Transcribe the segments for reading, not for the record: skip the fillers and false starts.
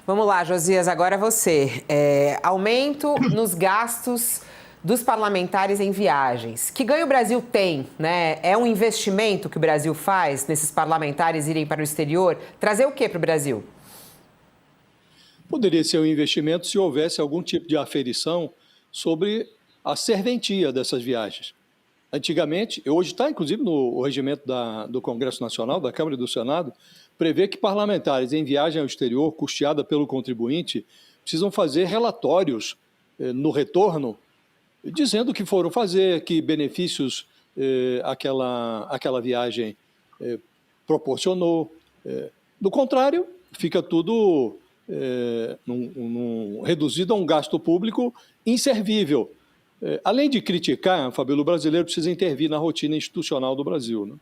Vamos lá, Josias, agora você. Aumento nos gastos dos parlamentares em viagens. Que ganho o Brasil tem, né? É um investimento que o Brasil faz nesses parlamentares irem para o exterior? Trazer o que para o Brasil? Poderia ser um investimento se houvesse algum tipo de aferição sobre a serventia dessas viagens. Antigamente, hoje está inclusive no regimento do Congresso Nacional, da Câmara e do Senado, prevê que parlamentares em viagem ao exterior, custeada pelo contribuinte, precisam fazer relatórios no retorno, dizendo o que foram fazer, que benefícios aquela viagem proporcionou. Do contrário, fica tudo reduzido a um gasto público inservível. Além de criticar, Fabíola, o brasileiro precisa intervir na rotina institucional do Brasil, né?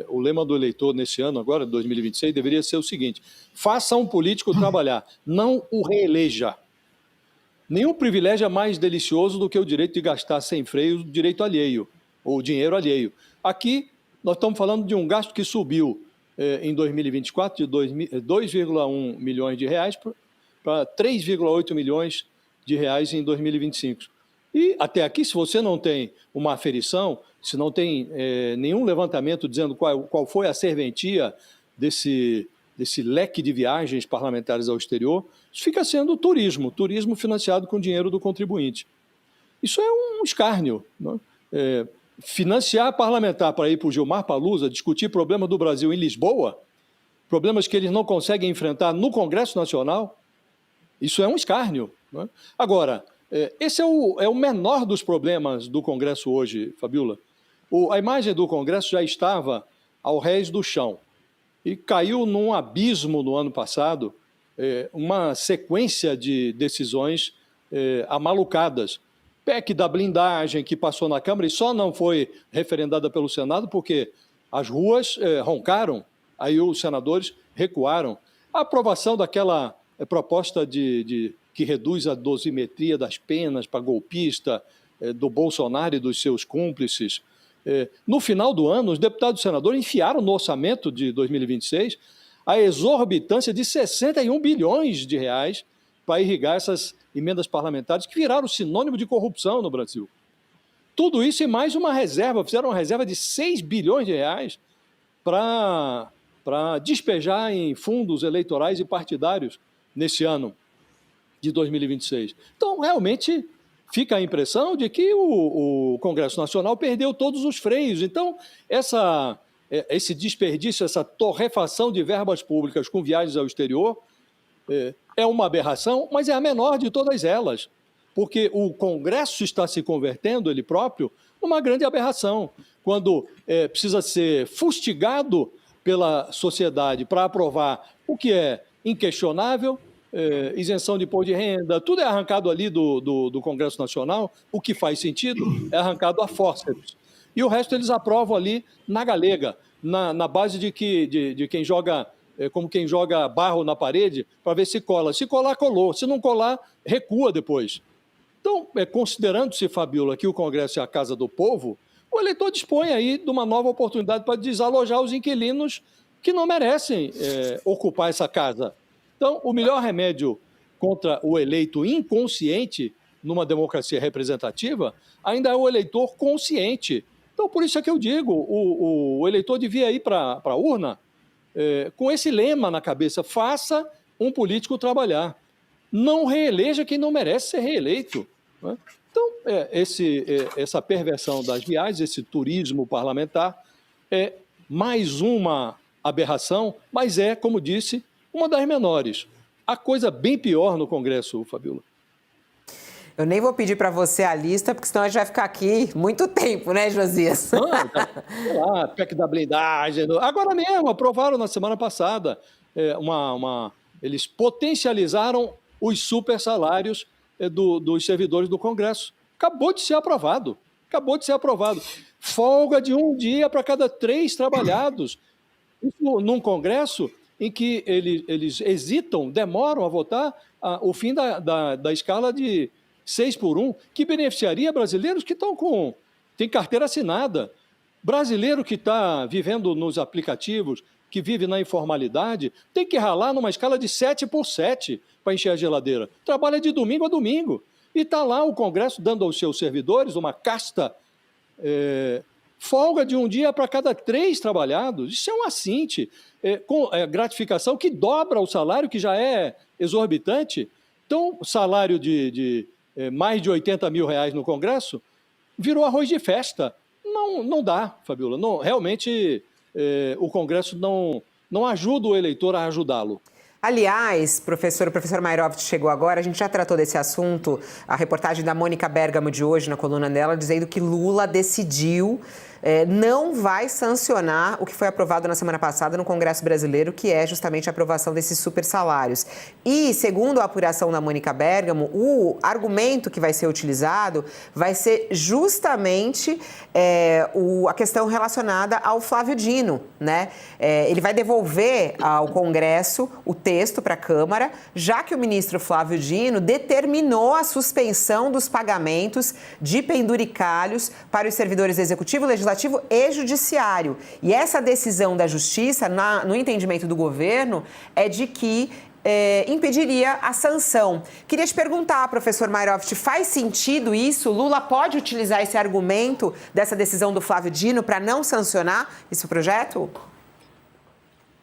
O lema do eleitor nesse ano, agora, 2026, deveria ser o seguinte: faça um político trabalhar, não o reeleja. Nenhum privilégio é mais delicioso do que o direito de gastar sem freio o direito alheio, ou o dinheiro alheio. Aqui, nós estamos falando de um gasto que subiu em 2024 de 2,1 milhões de reais para 3,8 milhões de reais em 2025. E até aqui, se você não tem uma aferição, se não tem nenhum levantamento dizendo qual foi a serventia desse leque de viagens parlamentares ao exterior, isso fica sendo turismo financiado com dinheiro do contribuinte. Isso é um escárnio, né? Financiar parlamentar para ir para o Gilmar Palusa discutir problemas do Brasil em Lisboa, problemas que eles não conseguem enfrentar no Congresso Nacional, isso é um escárnio, né? Agora, esse é o menor dos problemas do Congresso hoje, Fabíola. A imagem do Congresso já estava ao rés do chão e caiu num abismo no ano passado, uma sequência de decisões amalucadas. PEC da blindagem que passou na Câmara e só não foi referendada pelo Senado porque as ruas roncaram, aí os senadores recuaram. A aprovação daquela proposta que reduz a dosimetria das penas para golpista, do Bolsonaro e dos seus cúmplices. No final do ano, os deputados e senadores enfiaram no orçamento de 2026 a exorbitância de 61 bilhões de reais para irrigar essas emendas parlamentares que viraram sinônimo de corrupção no Brasil. Tudo isso e mais uma reserva, fizeram uma reserva de 6 bilhões de reais para despejar em fundos eleitorais e partidários nesse ano de 2026. Então, realmente, fica a impressão de que o Congresso Nacional perdeu todos os freios. Então, esse desperdício, essa torrefação de verbas públicas com viagens ao exterior é uma aberração, mas é a menor de todas elas, porque o Congresso está se convertendo, ele próprio, numa grande aberração, quando precisa ser fustigado pela sociedade para aprovar o que é inquestionável, isenção de imposto de renda, tudo é arrancado ali do Congresso Nacional, o que faz sentido é arrancado a fórceps. E o resto eles aprovam ali na galega, na base de quem joga, como quem joga barro na parede, para ver se cola. Se colar, colou. Se não colar, recua depois. Então, considerando-se, Fabíola, que o Congresso é a casa do povo, o eleitor dispõe aí de uma nova oportunidade para desalojar os inquilinos que não merecem ocupar essa casa. Então, o melhor remédio contra o eleito inconsciente numa democracia representativa ainda é o eleitor consciente. Então, por isso é que eu digo, o eleitor devia ir para a urna com esse lema na cabeça: faça um político trabalhar. Não reeleja quem não merece ser reeleito, né? Então, essa perversão das viagens, esse turismo parlamentar, é mais uma aberração, mas como disse, uma das menores. Há coisa bem pior no Congresso, Fabíola. Eu nem vou pedir para você a lista, porque senão a gente vai ficar aqui muito tempo, né, Josias? PEC da blindagem. Agora mesmo, aprovaram na semana passada. Eles potencializaram os super salários dos servidores do Congresso. Acabou de ser aprovado. Folga de um dia para cada 3 trabalhados. Isso num Congresso em que eles hesitam, demoram a votar o fim da escala de 6x1, que beneficiaria brasileiros que têm carteira assinada. Brasileiro que está vivendo nos aplicativos, que vive na informalidade, tem que ralar numa escala de 7x7 para encher a geladeira. Trabalha de domingo a domingo. E está lá o Congresso dando aos seus servidores uma casta folga de um dia para cada 3 trabalhados. Isso é um assinte, com gratificação que dobra o salário, que já é exorbitante. Então, salário de mais de 80 mil reais no Congresso virou arroz de festa. Não dá, Fabiola. Não, realmente, o Congresso não ajuda o eleitor a ajudá-lo. Aliás, o professor Mayrovitch chegou agora, a gente já tratou desse assunto, a reportagem da Mônica Bergamo de hoje, na coluna dela, dizendo que Lula decidiu não vai sancionar o que foi aprovado na semana passada no Congresso Brasileiro, que é justamente a aprovação desses super salários. E, segundo a apuração da Mônica Bergamo, o argumento que vai ser utilizado vai ser justamente a questão relacionada ao Flávio Dino, né? Ele vai devolver ao Congresso o texto para a Câmara, já que o ministro Flávio Dino determinou a suspensão dos pagamentos de penduricalhos para os servidores executivo, legislativo e judiciário. E essa decisão da Justiça, no entendimento do governo, é de que impediria a sanção. Queria te perguntar, professor Mayrovitch, faz sentido isso? Lula pode utilizar esse argumento dessa decisão do Flávio Dino para não sancionar esse projeto?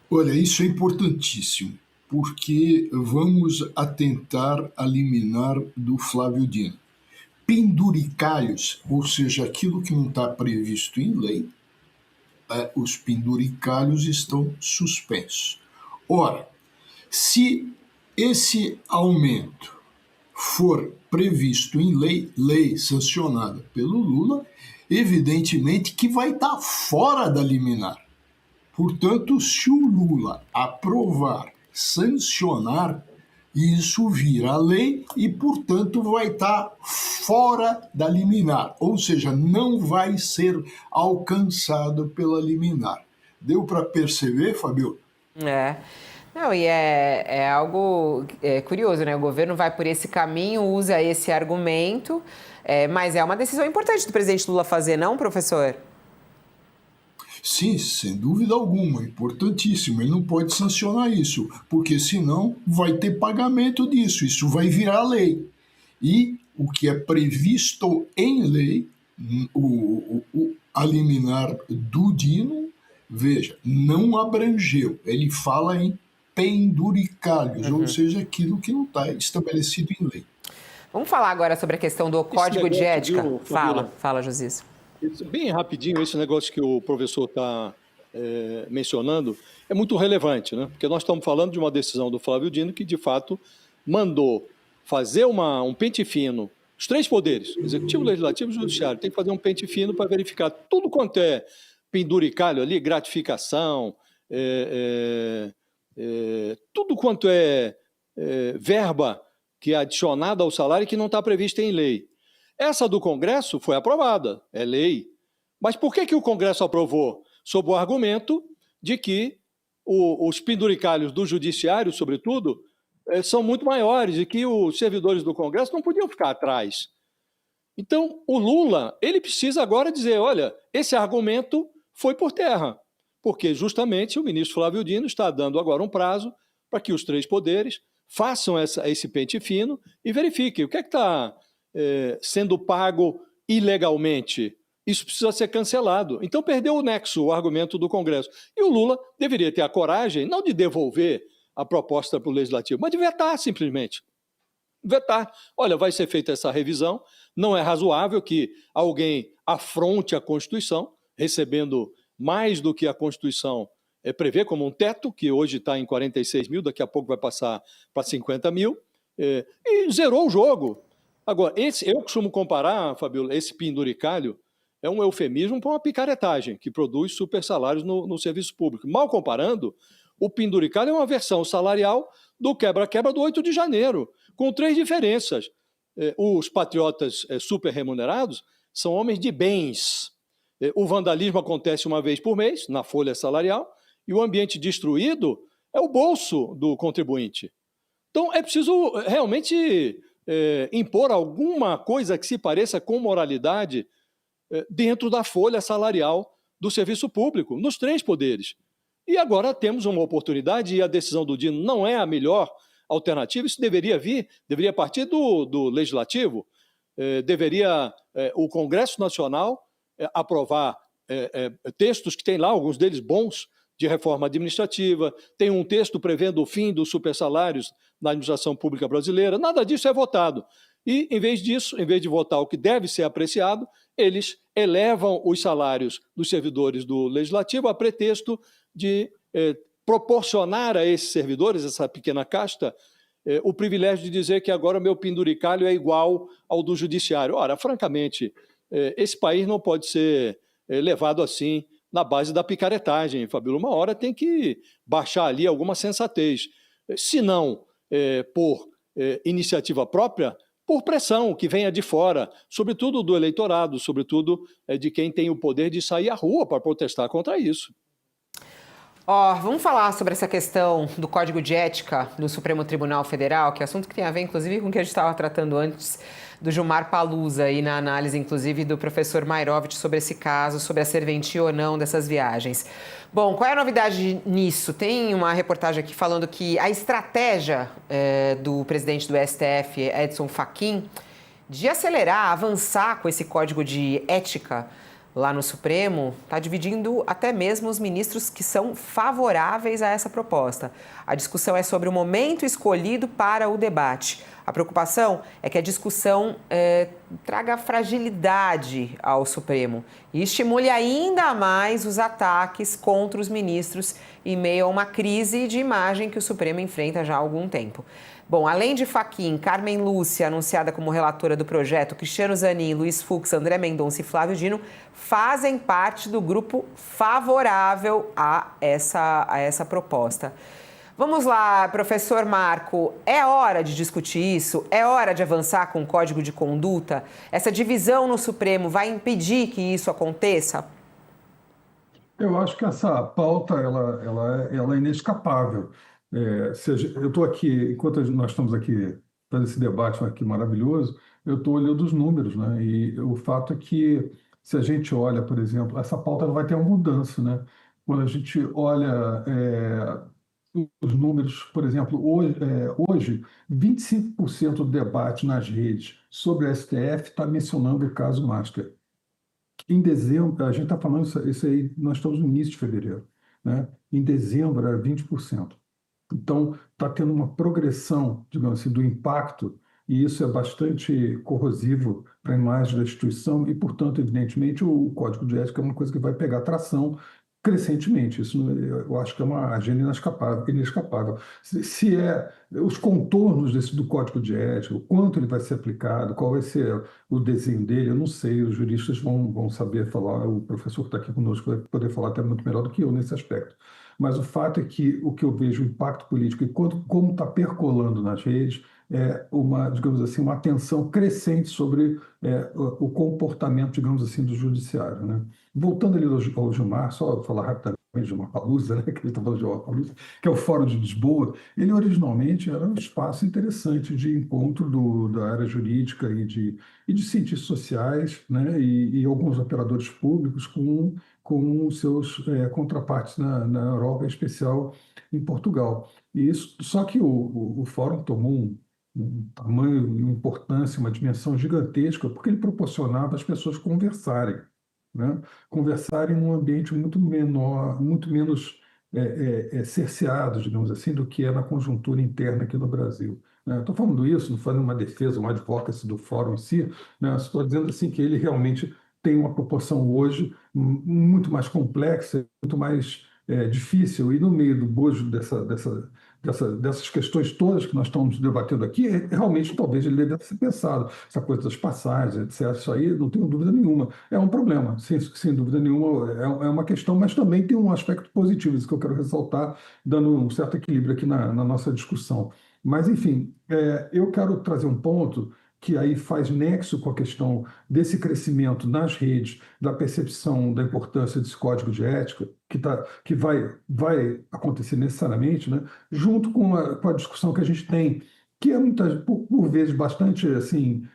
Olha, isso é importantíssimo, porque vamos atentar a liminar do Flávio Dino. Penduricalhos, ou seja, aquilo que não está previsto em lei, os penduricalhos estão suspensos. Ora, se esse aumento for previsto em lei sancionada pelo Lula, evidentemente que vai estar fora da liminar. Portanto, se o Lula aprovar, sancionar, isso vira lei e, portanto, vai estar fora da liminar, ou seja, não vai ser alcançado pela liminar. Deu para perceber, Fabio? Não, e é algo curioso, né? O governo vai por esse caminho, usa esse argumento, mas é uma decisão importante do presidente Lula fazer, não, professor? Sim, sem dúvida alguma, importantíssimo. Ele não pode sancionar isso, porque senão vai ter pagamento disso, isso vai virar lei. E o que é previsto em lei, a liminar do Dino, veja, não abrangeu. Ele fala em penduricalhos, ou seja, aquilo que não está estabelecido em lei. Vamos falar agora sobre a questão do Código de Ética. Fala, Josias. Bem rapidinho, esse negócio que o professor está mencionando é muito relevante, né? Porque nós estamos falando de uma decisão do Flávio Dino que, de fato, mandou fazer um pente fino. Os 3 poderes, executivo, legislativo e judiciário, tem que fazer um pente fino para verificar tudo quanto é penduricalho ali, gratificação, tudo quanto é verba que é adicionada ao salário e que não está prevista em lei. Essa do Congresso foi aprovada, é lei. Mas por que o Congresso aprovou? Sob o argumento de que os penduricalhos do Judiciário, sobretudo, são muito maiores e que os servidores do Congresso não podiam ficar atrás. Então, o Lula, ele precisa agora dizer, olha, esse argumento foi por terra, porque justamente o ministro Flávio Dino está dando agora um prazo para que os 3 poderes façam esse pente fino e verifiquem o que é que está sendo pago ilegalmente. Isso precisa ser cancelado. Então perdeu o nexo, o argumento do Congresso. E o Lula deveria ter a coragem, não de devolver a proposta para o Legislativo, mas de vetar simplesmente. Vetar. Olha, vai ser feita essa revisão, não é razoável que alguém afronte a Constituição, recebendo mais do que a Constituição prevê como um teto, que hoje está em 46 mil, daqui a pouco vai passar para 50 mil, e zerou o jogo. Agora, eu costumo comparar, Fabiola, esse penduricalho é um eufemismo para uma picaretagem que produz super salários no serviço público. Mal comparando, o penduricalho é uma versão salarial do quebra-quebra do 8 de janeiro, com 3 diferenças. Os patriotas super remunerados são homens de bens. O vandalismo acontece uma vez por mês, na folha salarial, e o ambiente destruído é o bolso do contribuinte. Então, é preciso realmente impor alguma coisa que se pareça com moralidade dentro da folha salarial do serviço público, nos 3 poderes. E agora temos uma oportunidade e a decisão do Dino não é a melhor alternativa. Isso deveria partir do Legislativo, deveria o Congresso Nacional aprovar textos que tem lá, alguns deles bons, de reforma administrativa, tem um texto prevendo o fim dos supersalários na administração pública brasileira, nada disso é votado. E, em vez disso, em vez de votar o que deve ser apreciado, eles elevam os salários dos servidores do Legislativo a pretexto de proporcionar a esses servidores, essa pequena casta, o privilégio de dizer que agora o meu penduricalho é igual ao do Judiciário. Ora, francamente, esse país não pode ser levado assim na base da picaretagem, Fabíola. Uma hora tem que baixar ali alguma sensatez. Se não por iniciativa própria, por pressão que venha de fora, sobretudo do eleitorado, sobretudo de quem tem o poder de sair à rua para protestar contra isso. Vamos falar sobre essa questão do Código de Ética no Supremo Tribunal Federal, que é assunto que tem a ver, inclusive, com o que a gente estava tratando antes do Gilmar Palusa, e na análise, inclusive, do professor Mairovitch sobre esse caso, sobre a serventia ou não dessas viagens. Bom, qual é a novidade nisso? Tem uma reportagem aqui falando que a estratégia do presidente do STF, Edson Fachin, de acelerar, avançar com esse Código de Ética lá no Supremo, está dividindo até mesmo os ministros que são favoráveis a essa proposta. A discussão é sobre o momento escolhido para o debate. A preocupação é que a discussão traga fragilidade ao Supremo e estimule ainda mais os ataques contra os ministros em meio a uma crise de imagem que o Supremo enfrenta já há algum tempo. Bom, além de Fachin, Carmen Lúcia, anunciada como relatora do projeto, Cristiano Zanin, Luiz Fux, André Mendonça e Flávio Dino fazem parte do grupo favorável a essa proposta. Vamos lá, professor Marco, é hora de discutir isso? É hora de avançar com o Código de Conduta? Essa divisão no Supremo vai impedir que isso aconteça? Eu acho que essa pauta ela é inescapável. Eu estou aqui, enquanto nós estamos aqui fazendo esse debate aqui maravilhoso, eu estou olhando os números, né? E o fato é que, se a gente olha, por exemplo, essa pauta vai ter uma mudança, né? Quando a gente olha os números, por exemplo, hoje 25% do debate nas redes sobre a STF está mencionando o caso Master. Em dezembro, a gente está falando isso aí, nós estamos no início de fevereiro, né? Em dezembro era 20%. Então, está tendo uma progressão, digamos assim, do impacto, e isso é bastante corrosivo para a imagem da instituição e, portanto, evidentemente, o Código de Ética é uma coisa que vai pegar tração crescentemente. Isso eu acho que é uma agenda inescapável. Se os contornos do Código de Ética, o quanto ele vai ser aplicado, qual vai ser o desenho dele, eu não sei, os juristas vão saber falar, o professor que está aqui conosco vai poder falar até muito melhor do que eu nesse aspecto. Mas o fato é que o que eu vejo, o impacto político e como está percolando nas redes, é digamos assim, uma atenção crescente sobre o comportamento, digamos assim, do judiciário, né? Voltando ali ao Gilmar, só falar rapidamente de Gilmar Palusa, né, que ele está falando de Gilmar Palusa, que é o Fórum de Lisboa, ele originalmente era um espaço interessante de encontro da área jurídica e de cientistas sociais, né, e alguns operadores públicos com os seus contrapartes na Europa, em especial em Portugal. Só que o Fórum tomou um tamanho, uma importância, uma dimensão gigantesca, porque ele proporcionava às pessoas conversarem, né? Conversarem num ambiente muito menor, muito menos cerceado, digamos assim, do que é na conjuntura interna aqui no Brasil, né? Estou falando isso, não fazendo uma defesa, uma advocacy do fórum em si, né? Estou dizendo assim que ele realmente tem uma proporção hoje muito mais complexa, muito mais difícil, e no meio do bojo dessas questões todas que nós estamos debatendo aqui, realmente talvez ele deve ser pensado. Essa coisa das passagens, etc., isso aí não tenho dúvida nenhuma. É um problema, sem dúvida nenhuma, é uma questão, mas também tem um aspecto positivo, isso que eu quero ressaltar, dando um certo equilíbrio aqui na nossa discussão. Mas, enfim, eu quero trazer um ponto que aí faz nexo com a questão desse crescimento nas redes, da percepção da importância desse código de ética, que vai acontecer necessariamente, né, junto com a discussão que a gente tem, que é por vezes bastante assim,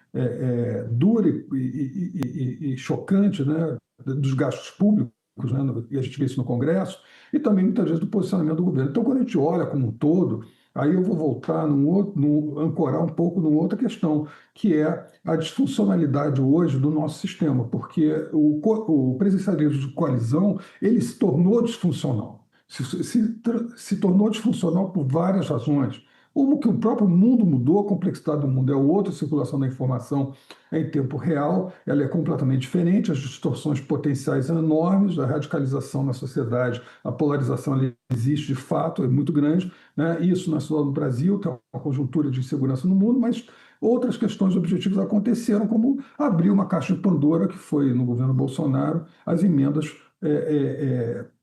dura e chocante, né, dos gastos públicos, né? E a gente vê isso no Congresso, e também muitas vezes do posicionamento do governo. Então, quando a gente olha como um todo, aí eu vou voltar ancorar um pouco numa outra questão, que é a disfuncionalidade hoje do nosso sistema, porque o presidencialismo de coalizão, ele se tornou disfuncional. Se tornou disfuncional por várias razões. Uma, que o próprio mundo mudou, a complexidade do mundo é outra, a circulação da informação é em tempo real, ela é completamente diferente, as distorções potenciais são enormes, a radicalização na sociedade, a polarização ela existe de fato, é muito grande, né? Isso não é só no Brasil, que é uma conjuntura de insegurança no mundo, mas outras questões objetivas aconteceram, como abrir uma caixa de Pandora, que foi no governo Bolsonaro, as emendas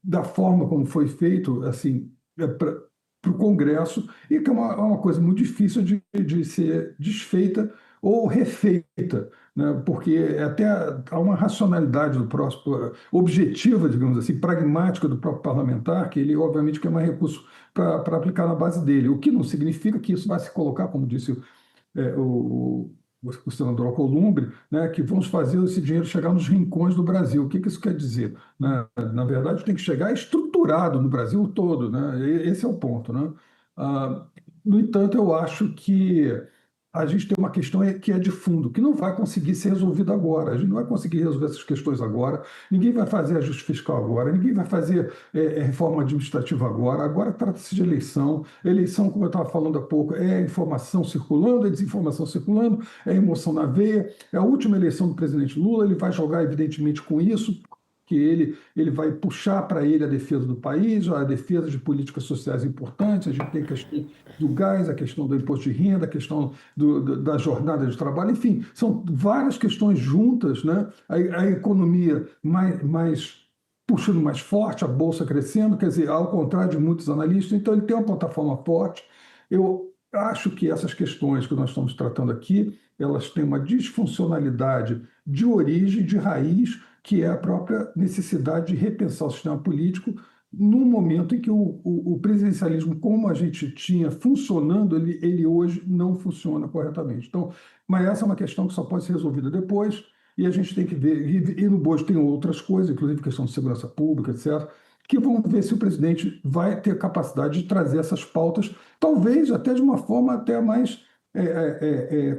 da forma como foi feito, assim, para o Congresso, e que é uma coisa muito difícil de ser desfeita ou refeita, né? Porque até há uma racionalidade do próximo, objetiva, digamos assim, pragmática do próprio parlamentar, que ele, obviamente, quer mais recurso para aplicar na base dele, o que não significa que isso vai se colocar, como disse o senador Alcolumbre, né, que vamos fazer esse dinheiro chegar nos rincões do Brasil. O que isso quer dizer? Né? Na verdade, tem que chegar estruturado no Brasil todo, né? Esse é o ponto, né? No entanto, eu acho que a gente tem uma questão que é de fundo, que não vai conseguir ser resolvida agora. A gente não vai conseguir resolver essas questões agora, ninguém vai fazer ajuste fiscal agora, ninguém vai fazer reforma administrativa agora. Agora trata-se de eleição. Eleição, como eu estava falando há pouco, é informação circulando, é desinformação circulando, é emoção na veia. É a última eleição do presidente Lula, ele vai jogar, evidentemente, com isso, que ele vai puxar para ele a defesa do país, a defesa de políticas sociais importantes. A gente tem a questão do gás, a questão do imposto de renda, a questão da jornada de trabalho, enfim, são várias questões juntas, né? A economia mais puxando mais forte, a bolsa crescendo, quer dizer, ao contrário de muitos analistas, então ele tem uma plataforma forte. Eu acho que essas questões que nós estamos tratando aqui, elas têm uma disfuncionalidade de origem, de raiz, que é a própria necessidade de repensar o sistema político no momento em que o presidencialismo, como a gente tinha funcionando, ele hoje não funciona corretamente. Então, mas essa é uma questão que só pode ser resolvida depois, e a gente tem que ver, e no bojo tem outras coisas, inclusive questão de segurança pública, etc., que vão ver se o presidente vai ter capacidade de trazer essas pautas, talvez até de uma forma até mais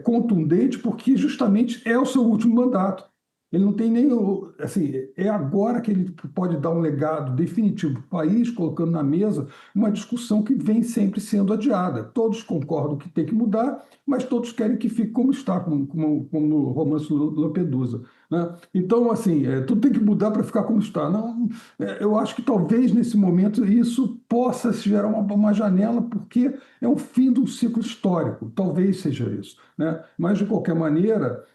contundente, porque justamente é o seu último mandato. Ele não tem nem, assim, é agora que ele pode dar um legado definitivo para o país, colocando na mesa uma discussão que vem sempre sendo adiada. Todos concordam que tem que mudar, mas todos querem que fique como está, como no romance Lampedusa, né? Então, assim, tudo tem que mudar para ficar como está. Não, eu acho que talvez nesse momento isso possa gerar uma janela, porque é um fim de um ciclo histórico. Talvez seja isso, né? Mas, de qualquer maneira,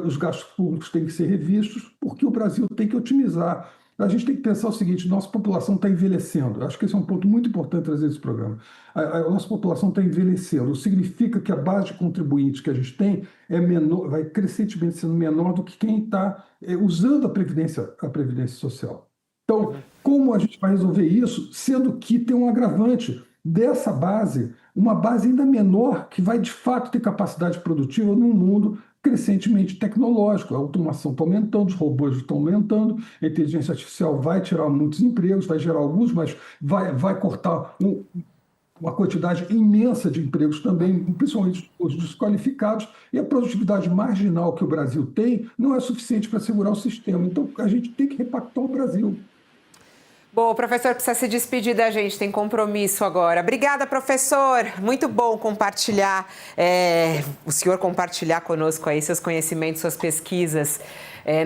os gastos públicos têm que ser revistos, porque o Brasil tem que otimizar. A gente tem que pensar o seguinte: nossa população está envelhecendo. Acho que esse é um ponto muito importante trazer esse programa. A nossa população está envelhecendo. Significa que a base de contribuintes que a gente tem é menor, vai crescentemente sendo menor do que quem está usando a Previdência Social. Então, como a gente vai resolver isso, sendo que tem um agravante dessa base, uma base ainda menor, que vai de fato ter capacidade produtiva num mundo crescentemente tecnológico. A automação está aumentando, os robôs estão aumentando, a inteligência artificial vai tirar muitos empregos, vai gerar alguns, mas vai cortar uma quantidade imensa de empregos também, principalmente os desqualificados, e a produtividade marginal que o Brasil tem não é suficiente para segurar o sistema. Então, a gente tem que repactar o Brasil. Bom, o professor precisa se despedir da gente, tem compromisso agora. Obrigada, professor. Muito bom compartilhar, o senhor compartilhar conosco aí seus conhecimentos, suas pesquisas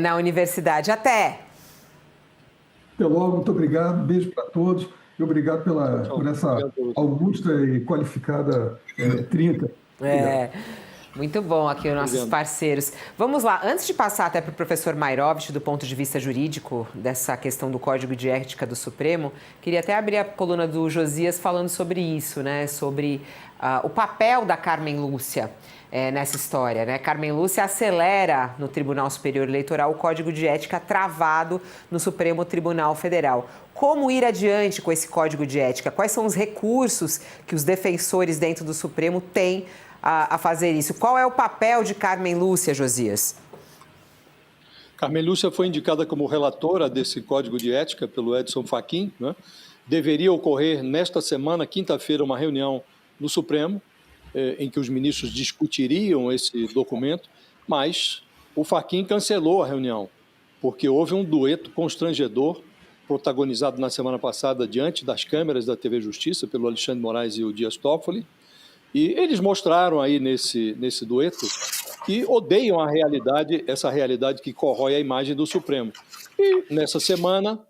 na universidade. Até logo, muito obrigado, beijo para todos e obrigado por essa augusta e qualificada trinca. Muito bom aqui os nossos parceiros. Vamos lá, antes de passar até para o professor Mairovich, do ponto de vista jurídico, dessa questão do Código de Ética do Supremo, queria até abrir a coluna do Josias falando sobre isso, né? Sobre o papel da Carmen Lúcia nessa história, né? Carmen Lúcia acelera no Tribunal Superior Eleitoral o Código de Ética travado no Supremo Tribunal Federal. Como ir adiante com esse Código de Ética? Quais são os recursos que os defensores dentro do Supremo têm a fazer isso? Qual é o papel de Carmen Lúcia, Josias? Carmen Lúcia foi indicada como relatora desse Código de Ética pelo Edson Fachin, né? Deveria ocorrer nesta semana, quinta-feira, uma reunião no Supremo, em que os ministros discutiriam esse documento, mas o Fachin cancelou a reunião, porque houve um dueto constrangedor, protagonizado na semana passada diante das câmeras da TV Justiça, pelo Alexandre Moraes e o Dias Toffoli, e eles mostraram aí nesse dueto que odeiam a realidade, essa realidade que corrói a imagem do Supremo. E nessa semana,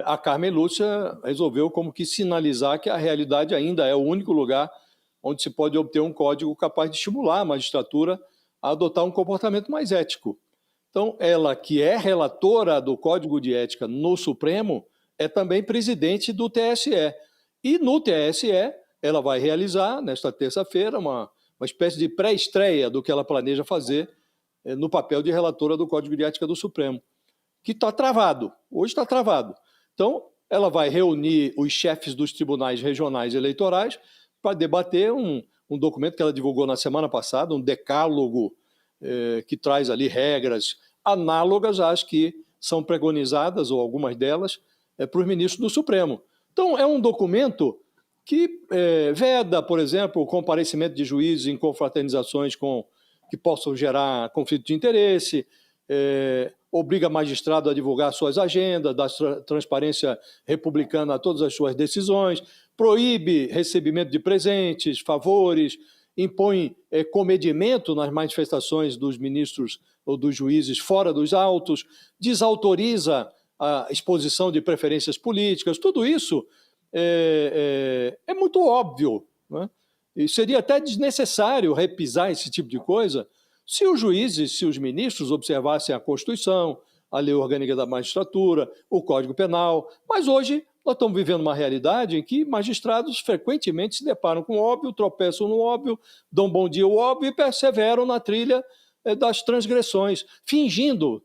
a Carmen Lúcia resolveu como que sinalizar que a realidade ainda é o único lugar onde se pode obter um código capaz de estimular a magistratura a adotar um comportamento mais ético. Então, ela, que é relatora do Código de Ética no Supremo, é também presidente do TSE. E no TSE, ela vai realizar, nesta terça-feira, uma espécie de pré-estreia do que ela planeja fazer no papel de relatora do Código de Ética do Supremo, que está travado, hoje está travado. Então, ela vai reunir os chefes dos tribunais regionais eleitorais para debater um documento que ela divulgou na semana passada, um decálogo que traz ali regras análogas às que são preconizadas, ou algumas delas, para os ministros do Supremo. Então, é um documento que veda, por exemplo, o comparecimento de juízes em confraternizações que possam gerar conflito de interesse, obriga magistrado a divulgar suas agendas, dá transparência republicana a todas as suas decisões, proíbe recebimento de presentes, favores, impõe comedimento nas manifestações dos ministros ou dos juízes fora dos autos, desautoriza a exposição de preferências políticas. Tudo isso é muito óbvio, né? E seria até desnecessário repisar esse tipo de coisa se os juízes, se os ministros observassem a Constituição, a Lei Orgânica da Magistratura, o Código Penal. Mas hoje nós estamos vivendo uma realidade em que magistrados frequentemente se deparam com o óbvio, tropeçam no óbvio, dão bom dia ao óbvio e perseveram na trilha das transgressões, fingindo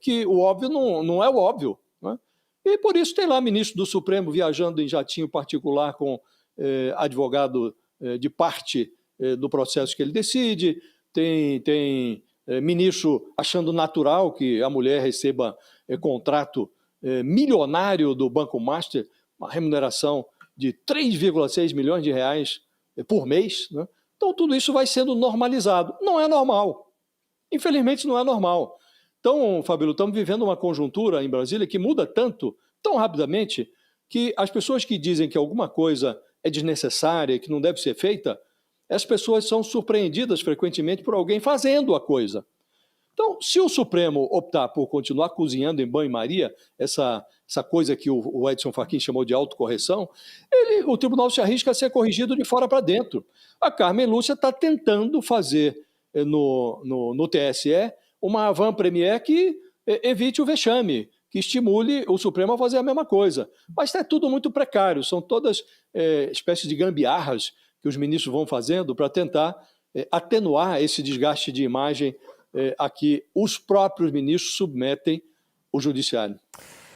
que o óbvio não é o óbvio, né? E por isso tem lá ministro do Supremo viajando em jatinho particular com advogado de parte do processo que ele decide, tem ministro achando natural que a mulher receba contrato milionário do Banco Master, uma remuneração de 3,6 milhões de reais por mês, né? Então tudo isso vai sendo normalizado. Não é normal. Infelizmente não é normal. Então, Fabíola, estamos vivendo uma conjuntura em Brasília que muda tanto, tão rapidamente, que as pessoas que dizem que alguma coisa é desnecessária, que não deve ser feita, as pessoas são surpreendidas frequentemente por alguém fazendo a coisa. Então, se o Supremo optar por continuar cozinhando em banho-maria, essa coisa que o Edson Fachin chamou de autocorreção, o tribunal se arrisca a ser corrigido de fora para dentro. A Carmen Lúcia está tentando fazer no TSE uma avant-première que evite o vexame, que estimule o Supremo a fazer a mesma coisa. Mas está tudo muito precário, são todas espécies de gambiarras que os ministros vão fazendo para tentar atenuar esse desgaste de imagem a que os próprios ministros submetem o judiciário.